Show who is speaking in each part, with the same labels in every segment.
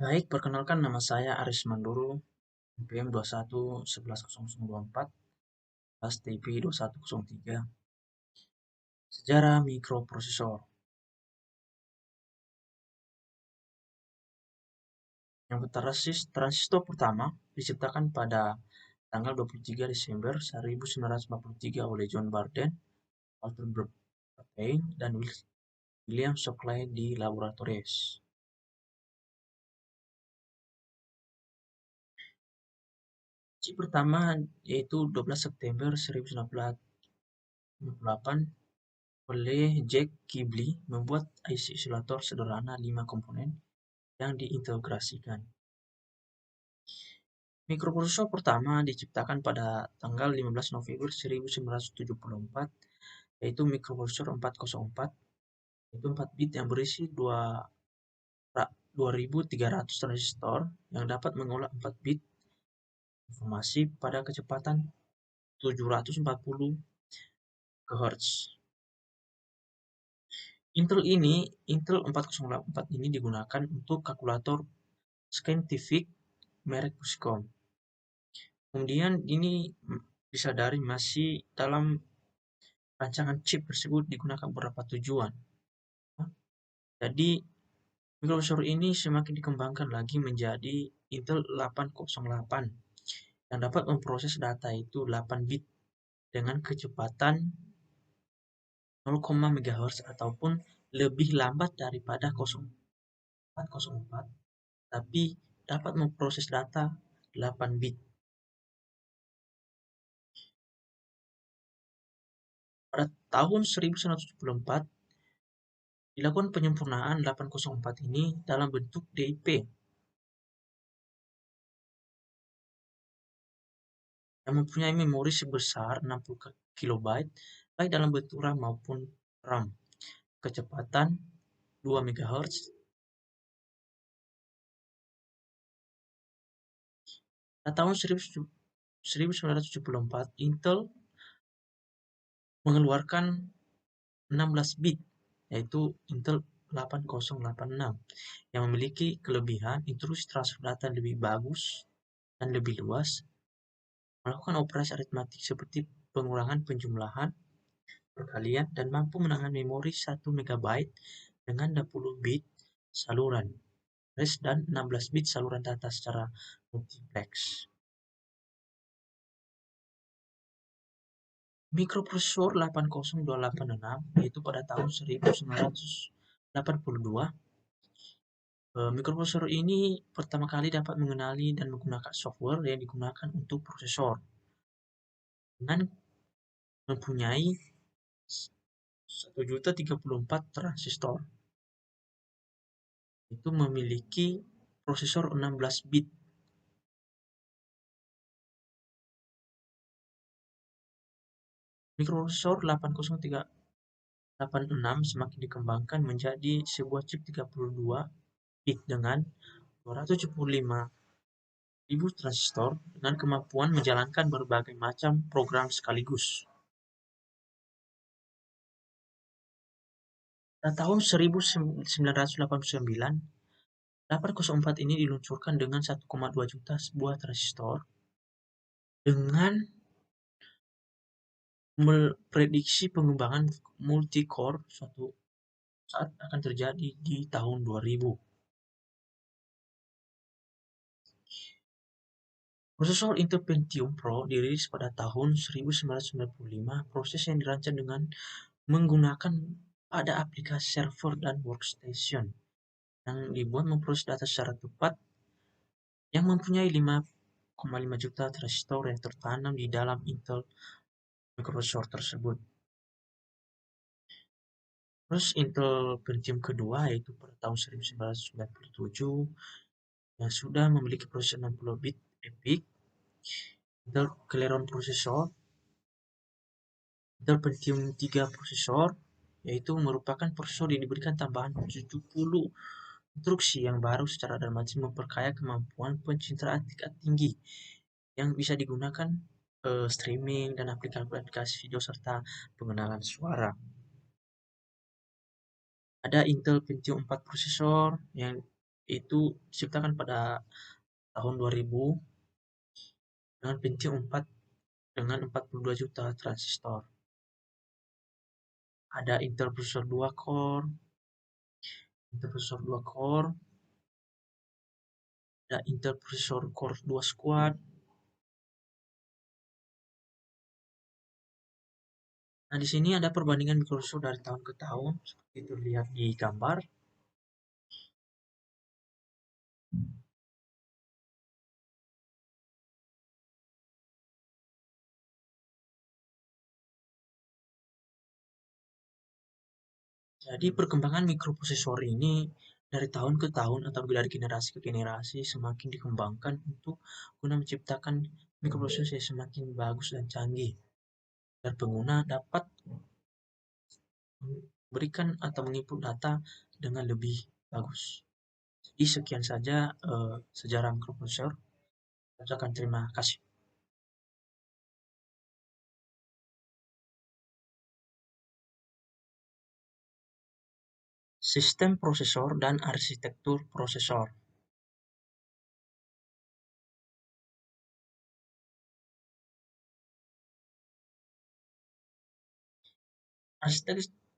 Speaker 1: Baik, perkenalkan nama saya Aris Manduru, NPM 21 11 0024, kelas TP 2103, Sejarah Mikroprosesor. Yang transistor pertama diciptakan pada tanggal 23 Desember 1943 oleh John Barden, Walter Brattain, dan William Shockley di laboratoris. Chip pertama yaitu 12 September 1958 oleh Jack Kibble membuat IC isolator sederhana 5 komponen yang diintegrasikan. Mikroprosesor pertama diciptakan pada tanggal 15 November 1974, yaitu mikroprosesor 404, yaitu 4 bit yang berisi 2300 transistor yang dapat mengolah 4 bit informasi pada kecepatan 740 kHz. Intel 404 ini digunakan untuk kalkulator scientific merek Puscom. Kemudian ini disadari masih dalam rancangan chip tersebut digunakan beberapa tujuan. Jadi mikroprosesor ini semakin dikembangkan lagi menjadi Intel 808 yang dapat memproses data itu 8 bit dengan kecepatan 0, MHz ataupun lebih lambat daripada 0404, tapi dapat memproses data 8 bit. Pada tahun 1974 dilakukan penyempurnaan 804 ini dalam bentuk DIP yang mempunyai memori sebesar 60 KB baik dalam bentuk RAM maupun RAM, kecepatan 2 MHz. Pada tahun 1974, Intel mengeluarkan 16 bit, yaitu Intel 8086, yang memiliki kelebihan instruksi transfer data lebih bagus dan lebih luas, melakukan operasi aritmatik seperti pengulangan, penjumlahan, perkalian, dan mampu menangani memori 1 MB dengan 20 bit saluran RES dan 16 bit saluran data secara multiplex. Mikroprosesor 80286 yaitu pada tahun 1982, mikroprosesor ini pertama kali dapat mengenali dan menggunakan software yang digunakan untuk prosesor dengan mempunyai 1.034 transistor. Itu memiliki prosesor 16 bit. Mikroprosesor 80386 semakin dikembangkan menjadi sebuah chip 32 bit dengan 275.000 transistor dengan kemampuan menjalankan berbagai macam program sekaligus. Pada tahun 1989, 804 ini diluncurkan dengan 1,2 juta buah transistor dengan memprediksi pengembangan multi-core suatu saat akan terjadi di tahun 2000. Prosesor Intel Pentium Pro dirilis pada tahun 1995, proses yang dirancang dengan menggunakan pada aplikasi server dan workstation yang dibuat memproses data secara tepat, yang mempunyai 5,5 juta transistor yang tertanam di dalam Intel mikroprosesor tersebut. Terus Intel Pentium kedua yaitu pada tahun 1997 yang sudah memiliki prosesor 60 bit EPIC, Intel Celeron prosesor, Intel Pentium 3 prosesor, yaitu merupakan prosesor yang diberikan tambahan 70 instruksi yang baru secara dramatis memperkaya kemampuan pencitraan tingkat tinggi yang bisa digunakan streaming dan aplikasi video serta pengenalan suara. Ada Intel Pentium 4 prosesor yang Itu diciptakan pada tahun 2000 dengan Pentium 4 dengan 42 juta transistor. Ada Intel Processor 2 core, Intel Processor 2 core, ada Intel Processor Core 2 Squad. Nah, di sini ada perbandingan mikroprosesor dari tahun ke tahun, seperti terlihat di gambar. Jadi perkembangan mikroprosesor ini dari tahun ke tahun atau dari generasi ke generasi semakin dikembangkan untuk guna menciptakan mikroprosesor yang semakin bagus dan canggih, agar pengguna dapat memberikan atau menginput data dengan lebih bagus. Jadi sekian saja sejarah mikroprosesor. Saya ucapkan terima kasih. Sistem prosesor dan arsitektur prosesor.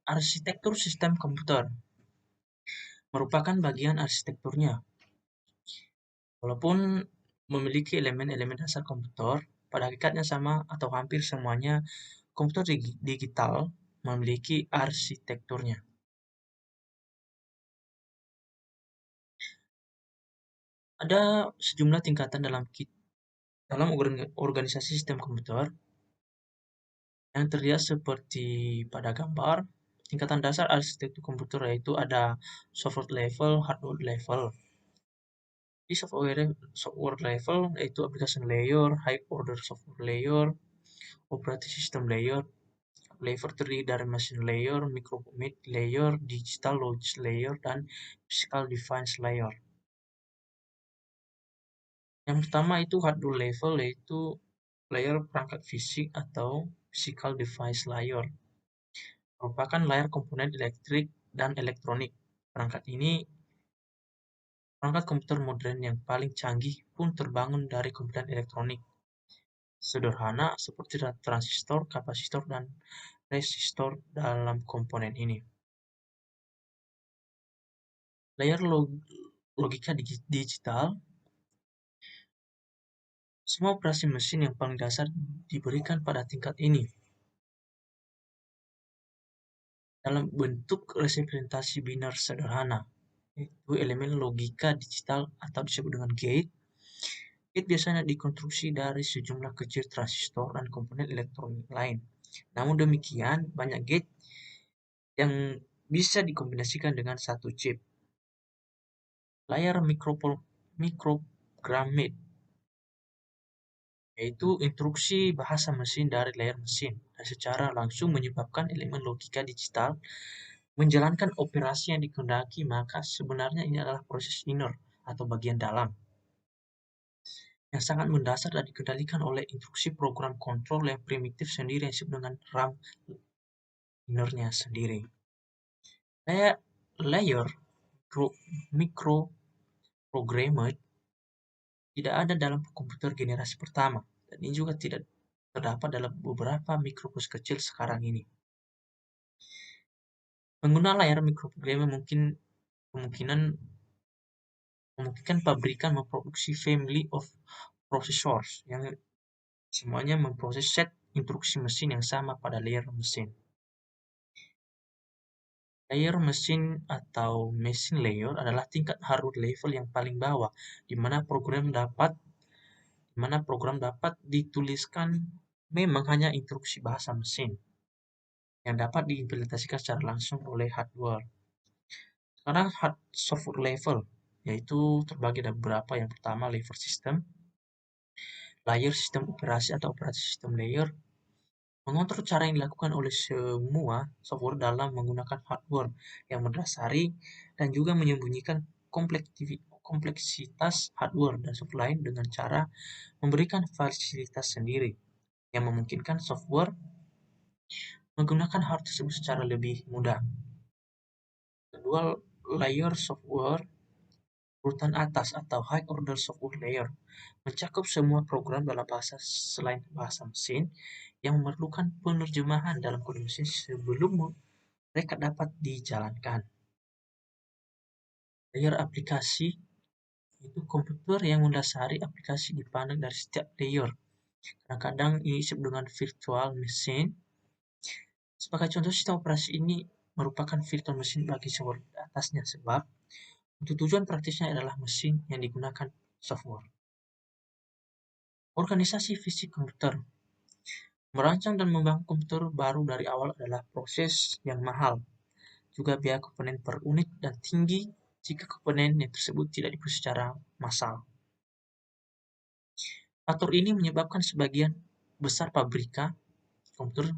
Speaker 1: Arsitektur sistem komputer merupakan bagian arsitekturnya. Walaupun memiliki elemen-elemen dasar komputer, pada hakikatnya sama atau hampir semuanya komputer digital memiliki arsitekturnya. Ada sejumlah tingkatan dalam organisasi sistem komputer yang terlihat seperti pada gambar. Tingkatan dasar arsitektur komputer yaitu ada software level, hardware level. Di software level yaitu application layer, high order software layer, operating system layer, flavor terdiri dari machine layer, micro:bit layer, digital logic layer, dan physical device layer. Yang pertama itu hardware level, yaitu layer perangkat fisik atau physical device layer. Merupakan layar komponen elektrik dan elektronik. Perangkat komputer modern yang paling canggih pun terbangun dari komponen elektronik sederhana seperti transistor, kapasitor, dan resistor dalam komponen ini. Layar logika digital, semua operasi mesin yang paling dasar diberikan pada tingkat ini dalam bentuk representasi biner sederhana, yaitu elemen logika digital atau disebut dengan gate. Gate biasanya dikonstruksi dari sejumlah kecil transistor dan komponen elektronik lain. Namun demikian, banyak gate yang bisa dikombinasikan dengan satu chip. Layar mikroprogramming, yaitu instruksi bahasa mesin dari layar mesin dan secara langsung menyebabkan elemen logika digital menjalankan operasi yang dikehendaki, maka sebenarnya ini adalah proses inner atau bagian dalam yang sangat mendasar dan dikendalikan oleh instruksi program kontrol yang primitif sendiri yang disebut dengan RAM innernya sendiri. Layer microprogrammer tidak ada dalam komputer generasi pertama, dan ini juga tidak terdapat dalam beberapa mikroproses kecil sekarang ini. Pengguna layar mikroprogrammer kemungkinan memungkinkan pabrikan memproduksi family of processors yang semuanya memproses set instruksi mesin yang sama pada layar mesin. Layer mesin atau machine layer adalah tingkat hardware level yang paling bawah, di mana program dapat dituliskan memang hanya instruksi bahasa mesin yang dapat diimplementasikan secara langsung oleh hardware. Sekarang software level, yaitu terbagi ada beberapa. Yang pertama level system, layer sistem operasi atau operasi system layer, mengontrol cara yang dilakukan oleh semua software dalam menggunakan hardware yang mendasari dan juga menyembunyikan kompleksitas hardware dan software lain dengan cara memberikan fasilitas sendiri yang memungkinkan software menggunakan hal tersebut secara lebih mudah. Kedua, layer software Urutan atas atau high order software layer mencakup semua program dalam bahasa selain bahasa mesin yang memerlukan penerjemahan dalam kode mesin sebelum mereka dapat dijalankan. Layer aplikasi itu komputer yang mendasari aplikasi dipandang dari setiap layer. Kadang-kadang ini disebut dengan virtual machine. Sebagai contoh, sistem operasi ini merupakan virtual machine bagi software di atasnya sebab untuk tujuan praktisnya adalah mesin yang digunakan software. Organisasi fisik komputer. Merancang dan membangun komputer baru dari awal adalah proses yang mahal. Juga biaya komponen per unit dan tinggi jika komponen yang tersebut tidak diproduksi secara massal. Faktor ini menyebabkan sebagian besar pabrikan komputer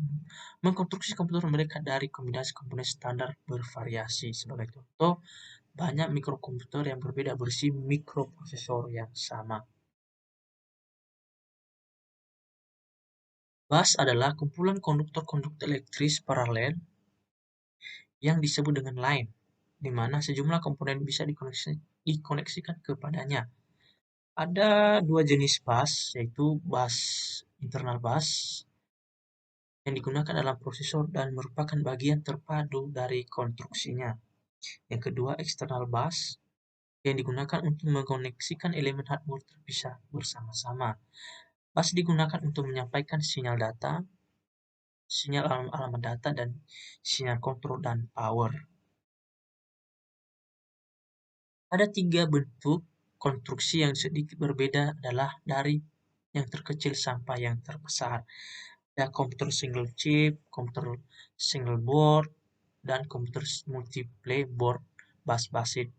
Speaker 1: mengkonstruksi komputer mereka dari kombinasi komponen standar bervariasi. Sebagai contoh, banyak mikrokomputer yang berbeda berisi mikroprosesor yang sama. Bus adalah kumpulan konduktor-konduktor elektris paralel yang disebut dengan line, di mana sejumlah komponen bisa dikoneksikan kepadanya. Ada dua jenis bus, yaitu bus internal bus yang digunakan dalam prosesor dan merupakan bagian terpadu dari konstruksinya. Yang kedua, external bus yang digunakan untuk mengkoneksikan elemen hardware terpisah bersama-sama. Bus digunakan untuk menyampaikan sinyal data, sinyal alamat data, dan sinyal kontrol dan power. Ada tiga bentuk konstruksi yang sedikit berbeda adalah dari yang terkecil sampai yang terbesar. Ada komputer single chip, komputer single board, dan komputer multiple board bus basis.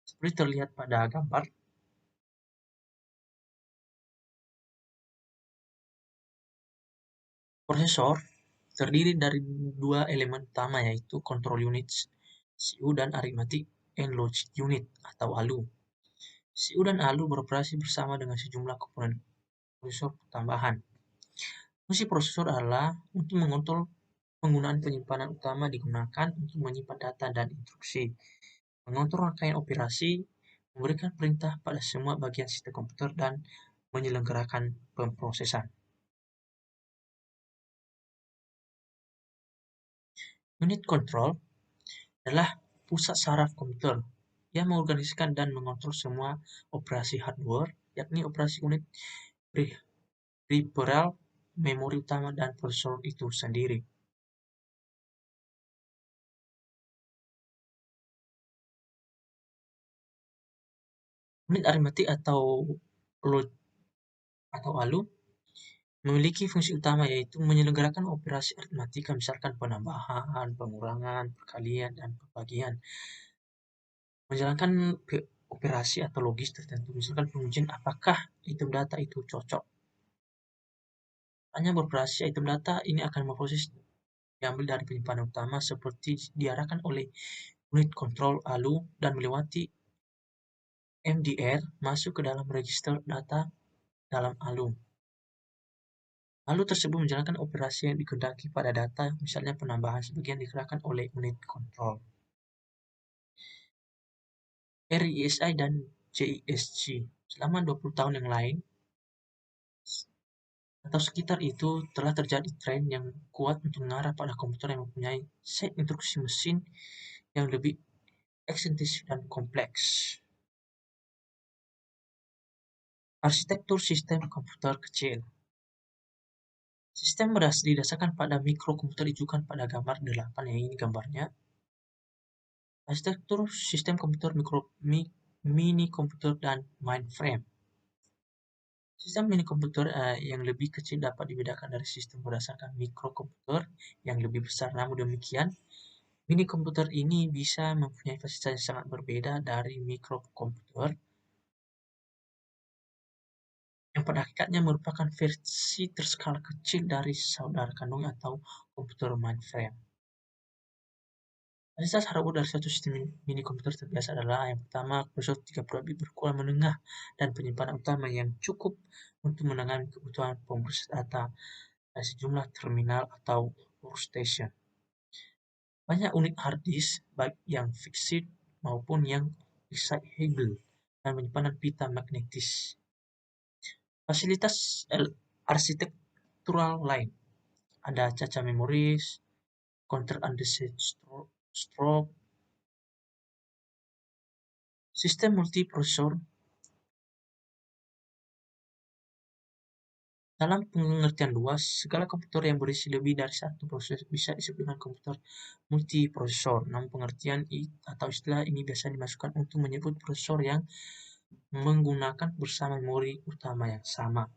Speaker 1: Seperti terlihat pada gambar, prosesor terdiri dari dua elemen utama yaitu control units (CU) dan arithmetic and logic unit atau ALU. CU dan ALU beroperasi bersama dengan sejumlah komponen prosesor tambahan. Fungsi prosesor adalah untuk mengontrol penggunaan penyimpanan utama digunakan untuk menyimpan data dan instruksi, mengontrol rangkaian operasi, memberikan perintah pada semua bagian sistem komputer, dan menyelenggarakan pemrosesan. Unit control adalah pusat saraf komputer yang mengorganisasikan dan mengontrol semua operasi hardware, yakni operasi unit peripheral, memori utama, dan prosesor itu sendiri. Unit aritmatik atau ALU memiliki fungsi utama yaitu menyelenggarakan operasi aritmatika, misalkan penambahan, pengurangan, perkalian, dan pembagian. Menjalankan operasi atau logis tertentu, misalkan pengujian apakah item data itu cocok. Hanya beroperasi item data ini akan memproses diambil dari penyimpanan utama seperti diarahkan oleh unit kontrol ALU dan melewati MDR masuk ke dalam register data dalam ALU. ALU tersebut menjalankan operasi yang dikehendaki pada data, misalnya penambahan sebagian dikerahkan oleh unit kontrol. RISI dan JISG selama 20 tahun yang lain atau sekitar itu telah terjadi tren yang kuat untuk mengarah pada komputer yang mempunyai set instruksi mesin yang lebih ekstensif dan kompleks. Arsitektur sistem komputer kecil. Sistem didasarkan pada mikrokomputer ditunjukkan pada gambar 8 yang ini gambarnya. Arsitektur sistem komputer mini komputer dan mainframe. Sistem mini komputer yang lebih kecil dapat dibedakan dari sistem berdasarkan mikrokomputer yang lebih besar. Namun demikian, mini komputer ini bisa mempunyai fasilitas yang sangat berbeda dari mikrokomputer yang pada hakikatnya merupakan versi terskala kecil dari saudara kandungnya atau komputer mainframe. Fasilitas hardware dari suatu sistem mini komputer terbiasa adalah yang pertama, prosesor 32 bit berukuran menengah dan penyimpanan utama yang cukup untuk menangani kebutuhan pemroses data dan sejumlah terminal atau workstation. Banyak unit hard disk, baik yang fixed maupun yang excitable dan penyimpanan pita magnetis. Fasilitas arsitektural lain ada caca memoris, counter undecided stroke, sistem multiprosesor. Dalam pengertian luas, segala komputer yang berisi lebih dari satu proses bisa disebut dengan komputer multiprosesor. Namun pengertian atau istilah ini biasa dimasukkan untuk menyebut prosesor yang menggunakan bersama memori utama yang sama.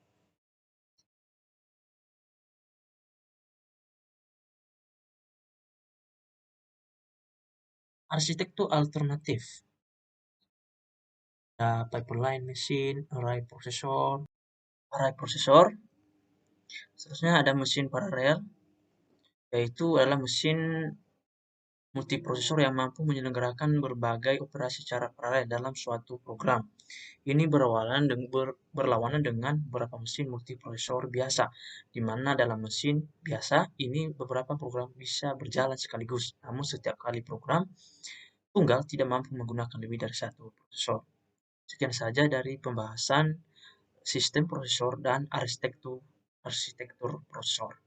Speaker 1: Arsitektur alternatif ada pipeline machine, array processor. Seterusnya ada mesin paralel, yaitu adalah mesin multiprosesor yang mampu menyelenggarakan berbagai operasi secara paralel dalam suatu program. Ini berlawanan dengan beberapa mesin multiprosesor biasa, di mana dalam mesin biasa ini beberapa program bisa berjalan sekaligus, namun setiap kali program tunggal tidak mampu menggunakan lebih dari satu prosesor. Sekian saja dari pembahasan sistem prosesor dan arsitektur prosesor.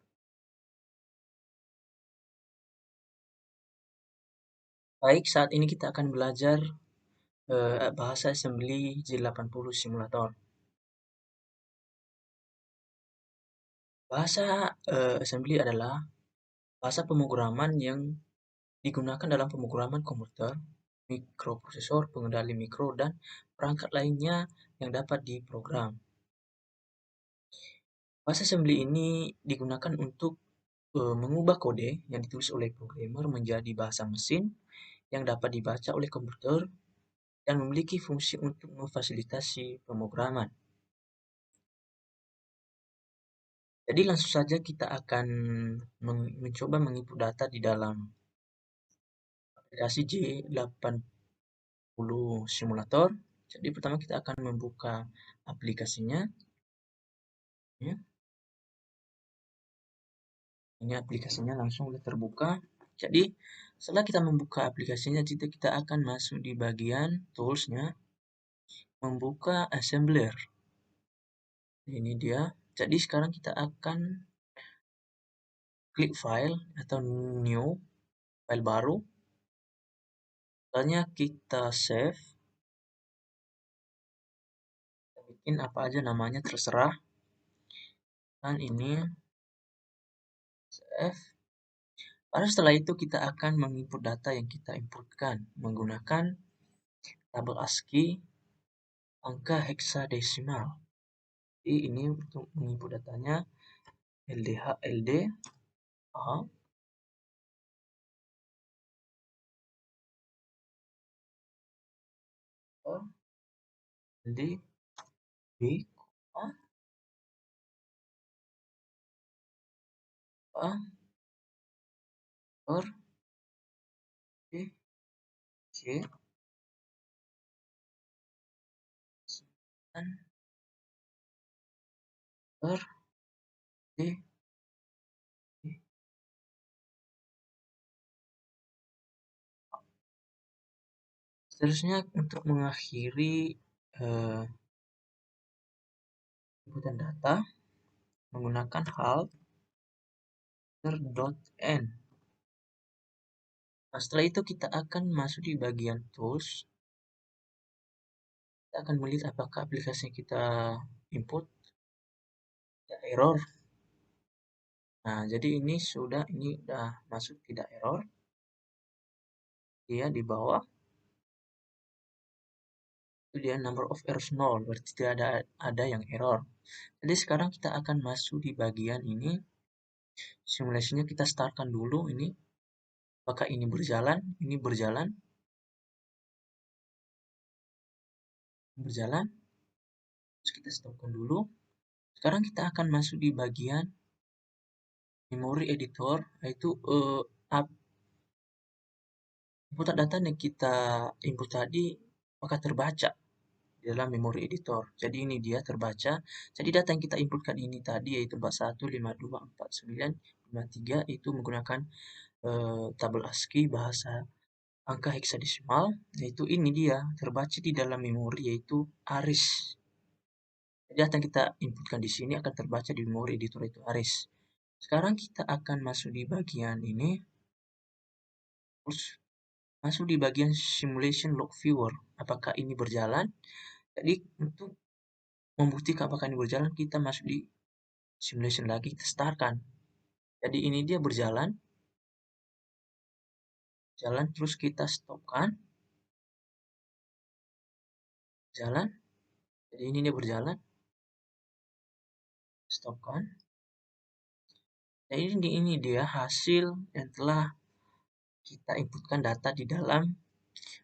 Speaker 1: Baik, saat ini kita akan belajar bahasa assembly J80 simulator. Bahasa assembly adalah bahasa pemrograman yang digunakan dalam pemrograman komputer, mikroprosesor, pengendali mikro, dan perangkat lainnya yang dapat diprogram. Bahasa assembly ini digunakan untuk mengubah kode yang ditulis oleh programmer menjadi bahasa mesin yang dapat dibaca oleh komputer dan memiliki fungsi untuk memfasilitasi pemrograman. Jadi langsung saja kita akan mencoba menginput data di dalam aplikasi J80 simulator. Jadi pertama kita akan membuka aplikasinya. Ya. Ini aplikasinya langsung sudah terbuka. Jadi setelah kita membuka aplikasinya, kita akan masuk di bagian tools-nya, membuka assembler. Ini dia. Jadi sekarang kita akan klik file atau new, file baru. Setelahnya kita save. Kita bikin apa aja namanya terserah. Dan ini save. Lalu setelah itu kita akan menginput data yang kita inputkan menggunakan tabel ASCII angka heksadesimal. Jadi ini untuk menginput datanya LDH, LD, A, LD, B, A, A, R, B, C, dan R, D, E. Seterusnya untuk mengakhiri inputan data menggunakan halter.n. Nah, setelah itu kita akan masuk di bagian tools. Kita akan melihat apakah aplikasi yang kita input ada error. Nah, jadi ini sudah masuk tidak error. Dia di bawah itu dia number of errors 0, berarti tidak ada yang error. Jadi sekarang kita akan masuk di bagian ini. Simulasinya kita startkan dulu ini. Apakah ini berjalan? Ini berjalan. Berjalan. Terus kita stopkan dulu. Sekarang kita akan masuk di bagian memory editor, yaitu input data yang kita input tadi apakah terbaca di dalam memory editor. Jadi ini dia terbaca. Jadi data yang kita inputkan ini tadi yaitu 41524953 itu menggunakan tabel ASCII bahasa angka heksadesimal, yaitu ini dia terbaca di dalam memori, yaitu ARIS. Jadi data yang kita inputkan di sini akan terbaca di memori editor, itu ARIS. Sekarang kita akan masuk di bagian ini, terus masuk di bagian simulation log viewer. Apakah ini berjalan? Jadi untuk membuktikan apakah ini berjalan, kita masuk di simulation lagi, kita startkan. Jadi ini dia berjalan, terus kita stopkan, jalan. Jadi ini dia berjalan, stopkan. Nah ini dia hasil yang telah kita inputkan data di dalam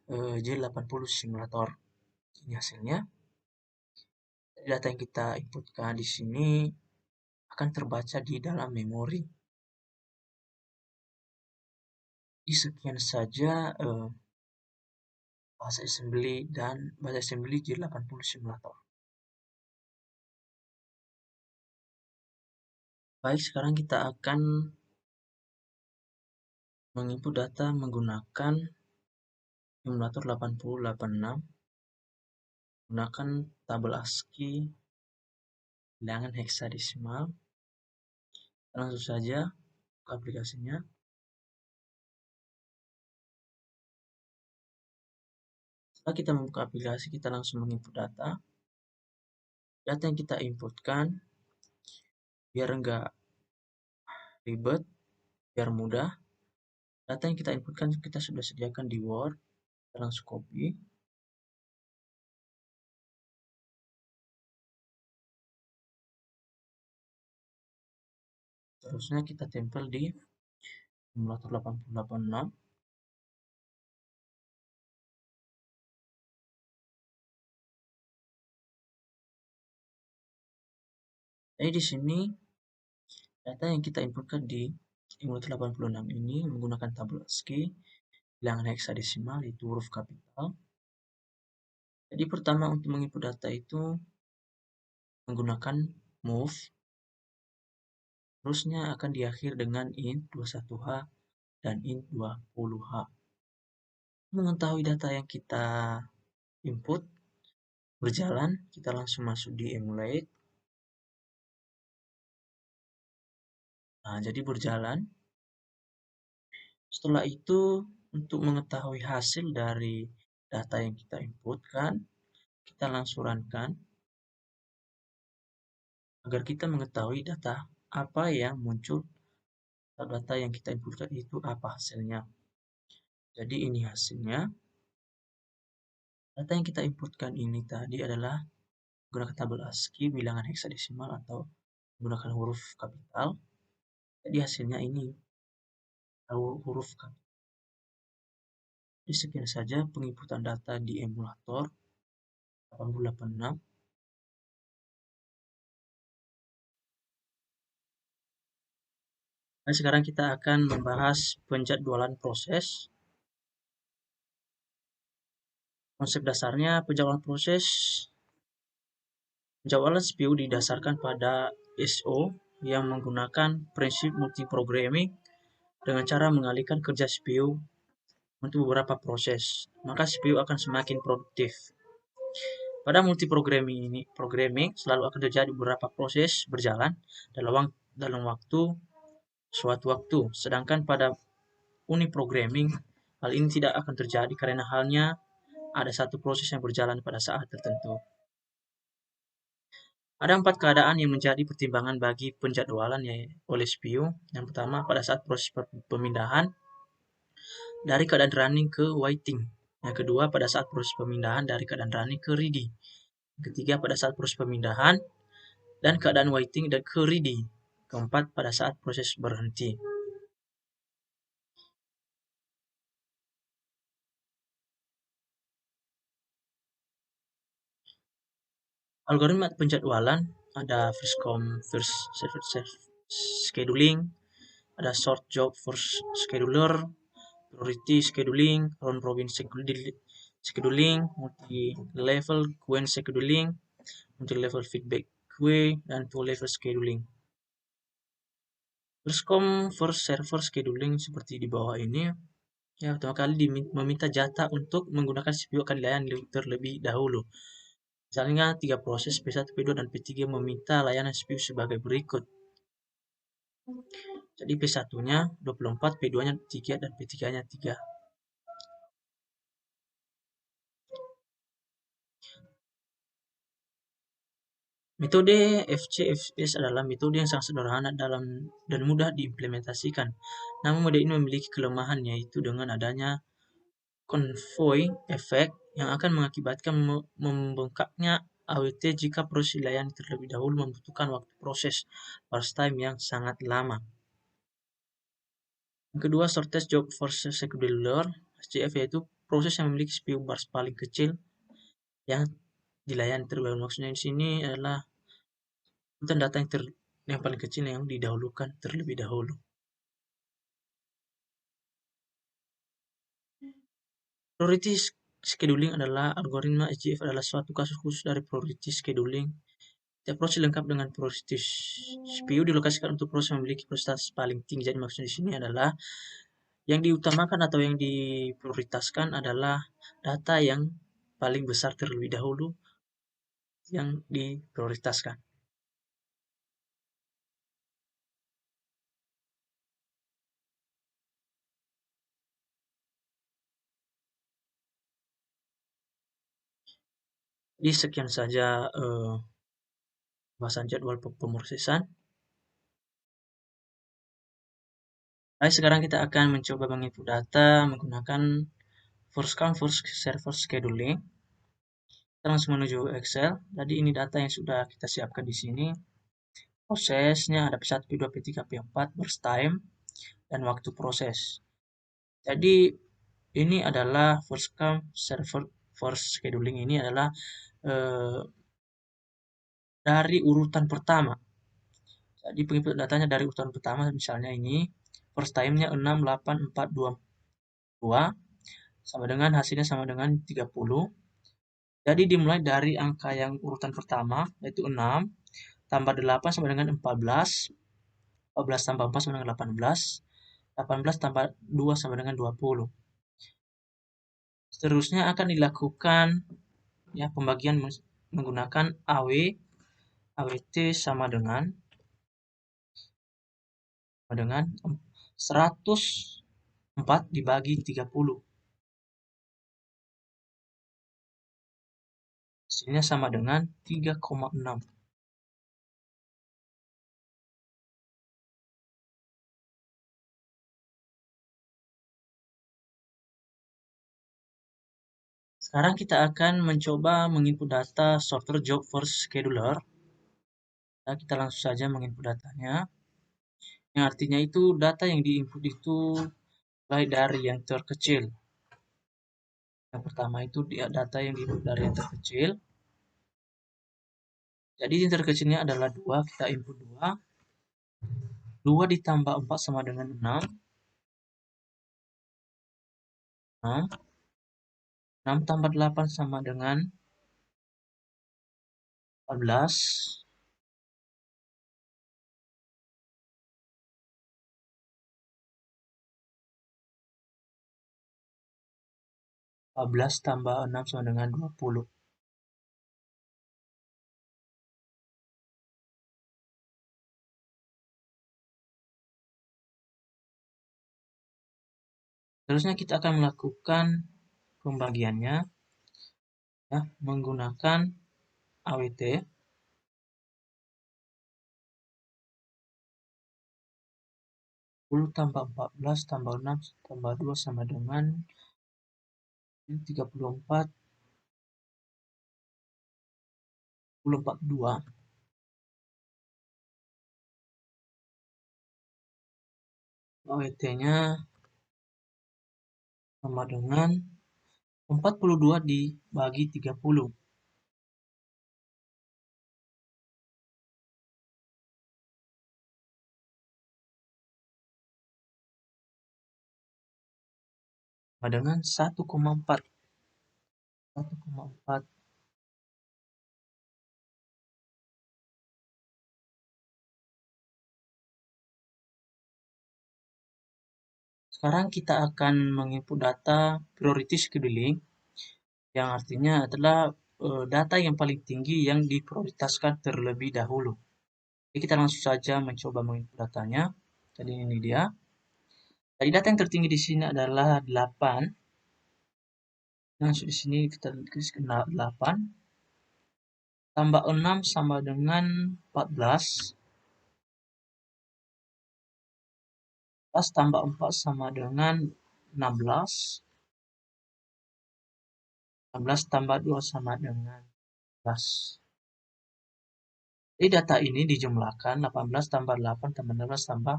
Speaker 1: J80 simulator. Ini hasilnya. Data yang kita inputkan di sini akan terbaca di dalam memori. Di sekian saja bahasa assembly J80 simulator. Baik, sekarang kita akan menginput data menggunakan emulator 8086, menggunakan tabel ASCII bilangan heksadesimal. Langsung saja ke aplikasinya. Setelah kita membuka aplikasi, kita langsung menginput data. Data yang kita inputkan, biar enggak ribet, biar mudah. Data yang kita inputkan kita sudah sediakan di Word. Kita langsung copy. Terusnya kita tempel di emulator 8086. Jadi di sini data yang kita inputkan di emulator 86 ini menggunakan tabel ASCII bilangan heksadesimal, itu huruf kapital. Jadi pertama untuk menginput data itu menggunakan move. Terusnya akan diakhir dengan int 21h dan int 20h. Mengetahui data yang kita input berjalan, kita langsung masuk di emulate. Nah, jadi berjalan. Setelah itu, untuk mengetahui hasil dari data yang kita inputkan, kita langsung runkan agar kita mengetahui data apa yang muncul, data yang kita inputkan itu apa hasilnya. Jadi ini hasilnya. Data yang kita inputkan ini tadi adalah menggunakan tabel ASCII bilangan heksadesimal atau menggunakan huruf kapital. Jadi hasilnya ini huruf kapital. Jadi sekian saja penginputan data di emulator 8086. Nah, sekarang kita akan membahas penjadwalan proses. Konsep dasarnya penjadwalan CPU didasarkan pada SO yang menggunakan prinsip multiprogramming dengan cara mengalihkan kerja CPU untuk beberapa proses. Maka CPU akan semakin produktif. Pada multiprogramming selalu akan terjadi beberapa proses berjalan dalam waktu suatu waktu. Sedangkan pada uniprogramming, hal ini tidak akan terjadi karena halnya ada satu proses yang berjalan pada saat tertentu. Ada 4 keadaan yang menjadi pertimbangan bagi penjadwalan oleh CPU. Yang pertama, pada saat proses pemindahan dari keadaan running ke waiting. Yang kedua, pada saat proses pemindahan dari keadaan running ke ready. Yang ketiga, pada saat proses pemindahan dan keadaan waiting dan ke ready. Keempat, pada saat proses berhenti. Algoritma penjadwalan ada first come first served scheduling, ada short job first scheduler, priority scheduling, round robin scheduling, multi-level queue scheduling, multi-level feedback queue, dan two-level scheduling. First come first server scheduling seperti di bawah ini. Ya, pertama kali meminta jatah untuk menggunakan CPU akan dilayani terlebih dahulu. Misalnya 3 proses P1, P2, dan P3 meminta layanan CPU sebagai berikut. Jadi P1-nya 24, P2-nya 3, dan P3-nya 3. Metode FCFS adalah metode yang sangat sederhana dan mudah diimplementasikan. Namun metode ini memiliki kelemahan, yaitu dengan adanya konvoy efek yang akan mengakibatkan membengkaknya AWT jika proses dilayani terlebih dahulu membutuhkan waktu proses burst time yang sangat lama. Yang kedua, shortest job first scheduler (SJF) yaitu proses yang memiliki CPU burst paling kecil yang dilayani terlebih dahulu. Maksudnya di sini adalah urutan data yang paling kecil yang didahulukan terlebih dahulu. Priority scheduling adalah algoritma SJF adalah suatu kasus khusus dari priority scheduling. Setiap proses lengkap dengan priority CPU dilokasikan untuk proses yang memiliki prioritas paling tinggi. Jadi maksudnya di sini adalah yang diutamakan atau yang diprioritaskan adalah data yang paling besar terlebih dahulu yang diprioritaskan. Jadi sekian saja bahasan jadwal pemrosesan. Baik, sekarang kita akan mencoba menginput data menggunakan first come first server scheduling. Kita langsung menuju Excel. Jadi ini data yang sudah kita siapkan di sini. Prosesnya ada P1, P2, P3, P4, burst time, dan waktu proses. Jadi ini adalah first come server first scheduling ini adalah eh, dari urutan pertama. Jadi penginput datanya dari urutan pertama, misalnya ini first time-nya 6, 8, 4, 2, 2 sama dengan hasilnya sama dengan 30. Jadi dimulai dari angka yang urutan pertama yaitu 6 tambah 8 sama dengan 14. 14 tambah 4 sama dengan 18. 18 tambah 2 sama dengan 20. Seterusnya akan dilakukan ya pembagian menggunakan AWT sama dengan 104 dibagi 30. Hasilnya sama dengan 3,6. Sekarang kita akan mencoba menginput data sorter job first scheduler. Nah, kita langsung saja menginput datanya. Yang artinya itu data yang diinput itu mulai dari yang terkecil. Yang pertama itu data yang diinput dari yang terkecil. Jadi yang terkecilnya adalah 2, kita input 2. 2 ditambah 4 sama dengan 6. 6. 6 tambah 8 sama dengan 14. 14 tambah 6 sama dengan 20. Terusnya kita akan melakukan pembagiannya ya menggunakan AWT. 10 tambah 14 tambah 6 tambah 2 sama dengan 34. 2. AWT-nya sama dengan 42 dibagi 30. Sama dengan 1,4. 1,4. Sekarang kita akan menginput data priority scheduling, yang artinya adalah data yang paling tinggi yang diprioritaskan terlebih dahulu. Jadi kita langsung saja mencoba menginput datanya. Jadi ini dia. Tadi data yang tertinggi di sini adalah 8. Langsung di sini kita tulis 8. Tambah 6 sama dengan 14. 14 tambah 4 sama dengan 16. 16 tambah 2 sama dengan 11. Jadi data ini dijumlahkan 18 tambah 8 tambah 16 tambah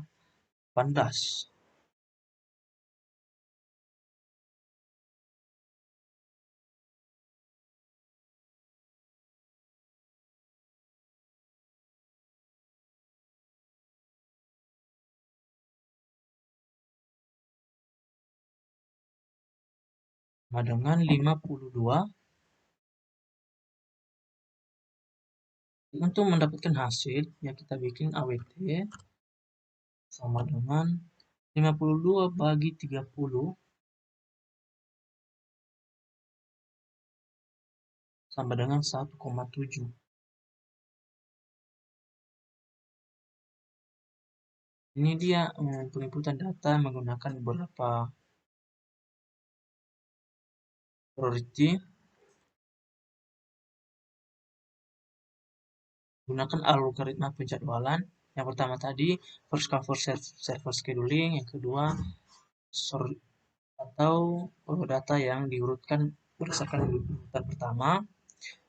Speaker 1: 18. Sama dengan 52. Untuk mendapatkan hasil, ya kita bikin AWT sama dengan 52 bagi 30 sama dengan 1,7. Ini dia penginputan data menggunakan beberapa priority. Gunakan algoritma penjadwalan. Yang pertama tadi first come first server scheduling, yang kedua sort atau data yang diurutkan berdasarkan urutan pertama,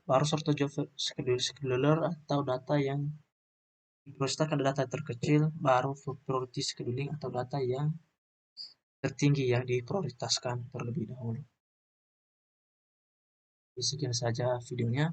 Speaker 1: baru sort job scheduler atau data yang diprioritaskan data terkecil, baru priority scheduling atau data yang tertinggi yang diprioritaskan terlebih dahulu. Sekian saja videonya.